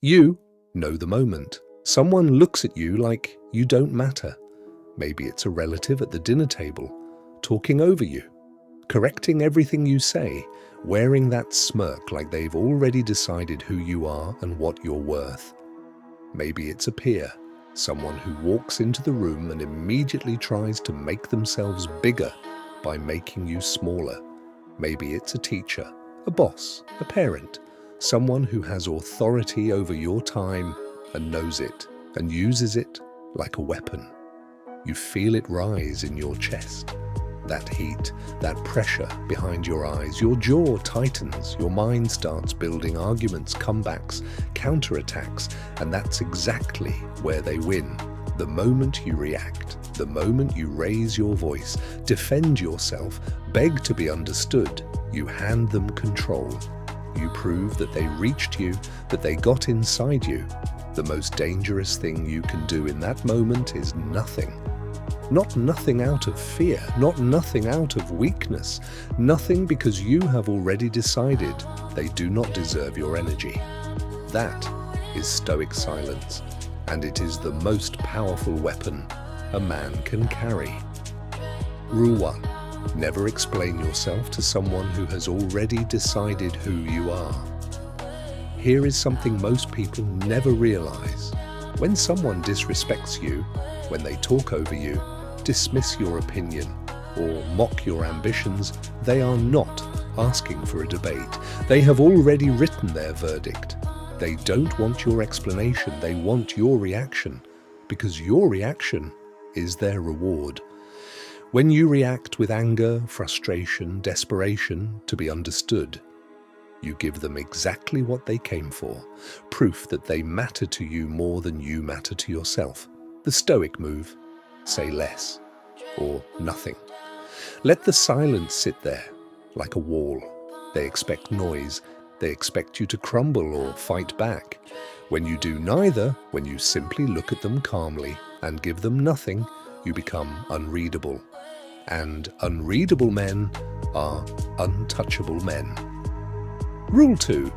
You know the moment. Someone looks at you like you don't matter. Maybe it's a relative at the dinner table, talking over you, correcting everything you say, wearing that smirk like they've already decided who you are and what you're worth. Maybe it's a peer, someone who walks into the room and immediately tries to make themselves bigger by making you smaller. Maybe it's a teacher, a boss, a parent, someone who has authority over your time and knows it and uses it like a weapon. You feel it rise in your chest. That heat, that pressure behind your eyes, your jaw tightens, your mind starts building arguments, comebacks, counterattacks, and that's exactly where they win. The moment you react, the moment you raise your voice, defend yourself, beg to be understood, you hand them control. You prove that they reached you, that they got inside you. The most dangerous thing you can do in that moment is nothing. Not nothing out of fear, not nothing out of weakness, nothing because you have already decided they do not deserve your energy. That is Stoic silence, and it is the most powerful weapon a man can carry. Rule 1. Never explain yourself to someone who has already decided who you are. Here is something most people never realize. When someone disrespects you, when they talk over you, dismiss your opinion, or mock your ambitions, they are not asking for a debate. They have already written their verdict. They don't want your explanation, they want your reaction, because your reaction is their reward. When you react with anger, frustration, desperation to be understood, you give them exactly what they came for, proof that they matter to you more than you matter to yourself. The Stoic move: say less or nothing. Let the silence sit there like a wall. They expect noise. They expect you to crumble or fight back. When you do neither, when you simply look at them calmly and give them nothing, you become unreadable. And unreadable men are untouchable men. Rule 2.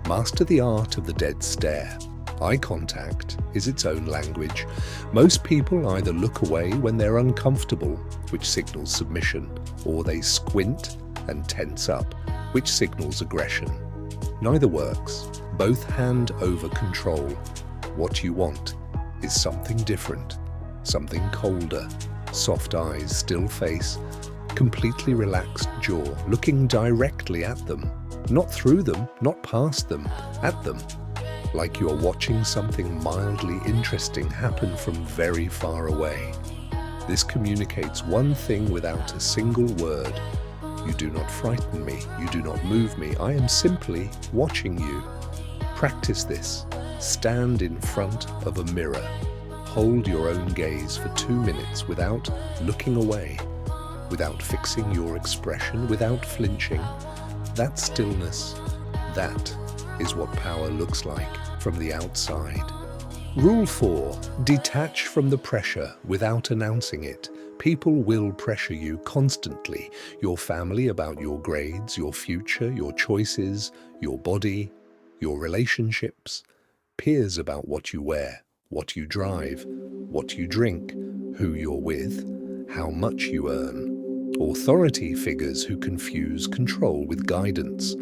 Master the art of the dead stare. Eye contact is its own language. Most people either look away when they're uncomfortable, which signals submission, or they squint and tense up, which signals aggression. Neither works. Both hand over control. What you want is something different, something colder. Soft eyes, still face, completely relaxed jaw, looking directly at them, not through them, not past them, at them, like you're watching something mildly interesting happen from very far away. This communicates one thing without a single word. You do not frighten me, you do not move me, I am simply watching you. Practice this. Stand in front of a mirror. Hold your own gaze for 2 minutes without looking away, without fixing your expression, without flinching. That stillness, that is what power looks like from the outside. Rule 4. Detach from the pressure without announcing it. People will pressure you constantly. Your family about your grades, your future, your choices, your body, your relationships. Peers about what you wear, what you drive, what you drink, who you're with, how much you earn. Authority figures who confuse control with guidance.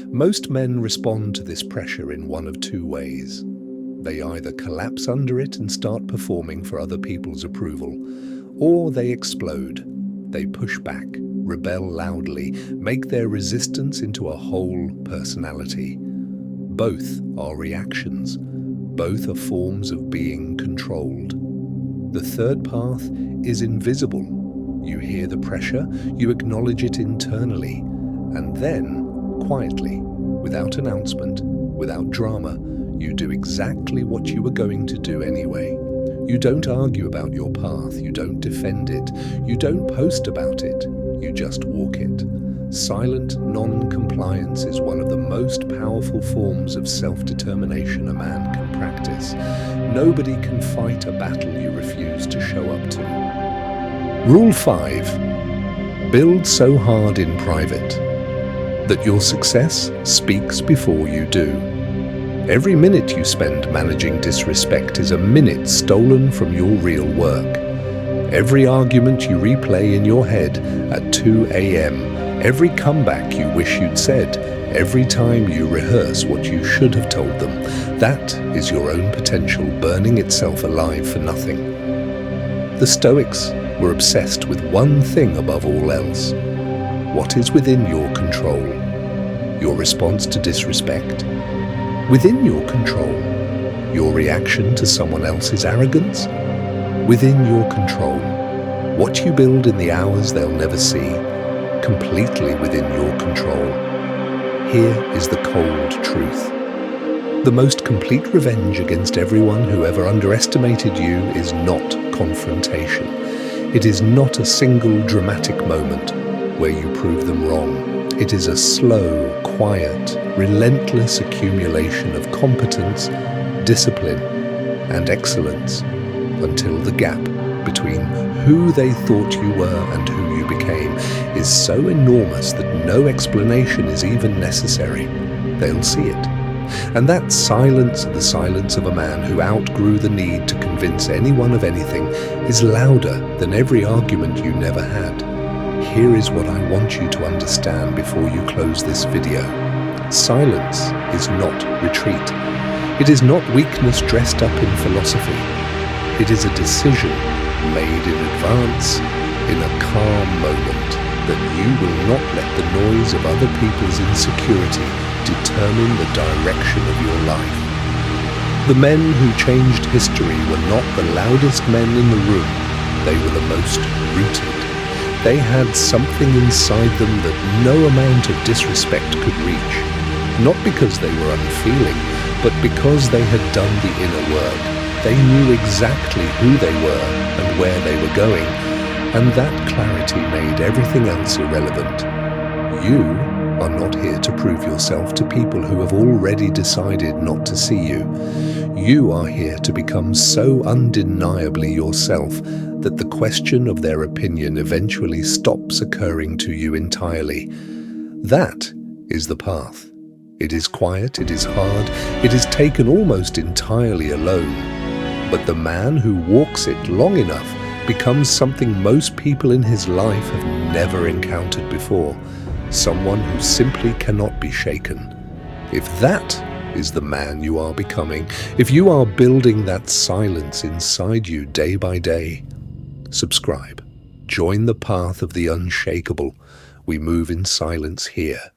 Most men respond to this pressure in one of 2 ways. They either collapse under it and start performing for other people's approval, or they explode. They push back, rebel loudly, make their resistance into a whole personality. Both are reactions. Both are forms of being controlled. The third path is invisible. You hear the pressure, you acknowledge it internally, and then, quietly, without announcement, without drama, you do exactly what you were going to do anyway. You don't argue about your path, you don't defend it, you don't post about it, you just walk it. Silent non-compliance is one of the most powerful forms of self-determination a man can practice. Nobody can fight a battle you refuse to show up to. Rule 5. Build so hard in private that your success speaks before you do. Every minute you spend managing disrespect is a minute stolen from your real work. Every argument you replay in your head at 2 a.m., every comeback you wish you'd said, every time you rehearse what you should have told them, that is your own potential burning itself alive for nothing. The Stoics were obsessed with one thing above all else. What is within your control? Your response to disrespect? Within your control? Your reaction to someone else's arrogance? Within your control? What you build in the hours they'll never see? Completely within your control. Here is the cold truth. The most complete revenge against everyone who ever underestimated you is not confrontation. It is not a single dramatic moment where you prove them wrong. It is a slow, quiet, relentless accumulation of competence, discipline, and excellence until the gap between who they thought you were and who you became is so enormous that no explanation is even necessary. They'll see it. And that silence, the silence of a man who outgrew the need to convince anyone of anything, is louder than every argument you never had. Here is what I want you to understand before you close this video. Silence is not retreat. It is not weakness dressed up in philosophy. It is a decision made in advance, in a calm moment, that you will not let the noise of other people's insecurity determine the direction of your life. The men who changed history were not the loudest men in the room. They were the most rooted. They had something inside them that no amount of disrespect could reach. Not because they were unfeeling, but because they had done the inner work. They knew exactly who they were and where they were going, and that clarity made everything else irrelevant. You are not here to prove yourself to people who have already decided not to see you. You are here to become so undeniably yourself that the question of their opinion eventually stops occurring to you entirely. That is the path. It is quiet, it is hard, it is taken almost entirely alone. But the man who walks it long enough becomes something most people in his life have never encountered before. Someone who simply cannot be shaken. If that is the man you are becoming, if you are building that silence inside you day by day, subscribe. Join the path of the unshakable. We move in silence here.